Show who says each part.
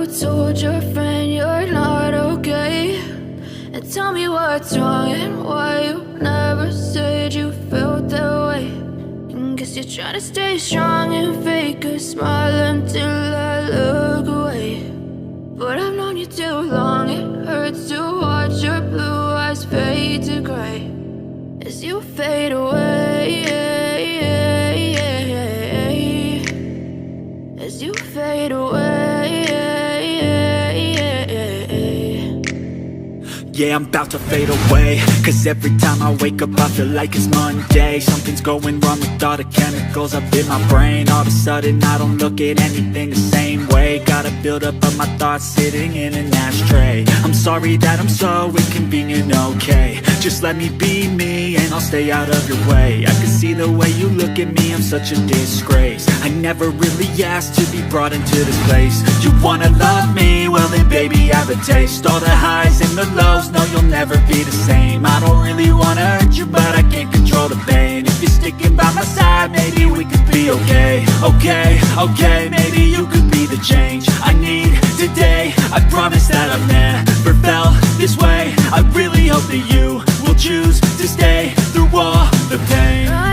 Speaker 1: told your friend you're not okay? And tell me what's wrong and why you never said you felt that way. And guess you're trying to stay strong and fake a smile until I look away. But I've known you too long, it hurts to watch your blue eyes fade to gray as you fade away, as you fade away.
Speaker 2: Yeah, I'm about to fade away, cause every time I wake up I feel like it's Monday. Something's going wrong with all the chemicals up in my brain. All of a sudden I don't look at anything the same way. Got a build-up of my thoughts sitting in an ashtray. I'm sorry that I'm so inconvenient, okay? Just let me be me and I'll stay out of your way. I can see the way you look at me, I'm such a disgrace. I never really asked to be brought into this place. You wanna love me? Well then baby I have a taste. All the highs and the lows, no you'll never be the same. I don't really wanna hurt you but I can't control the pain. If you're sticking by my side maybe we could be okay. Okay, maybe you could be the change I need today. I promise that I've never felt this way. I really hope that you will choose to stay through all the pain.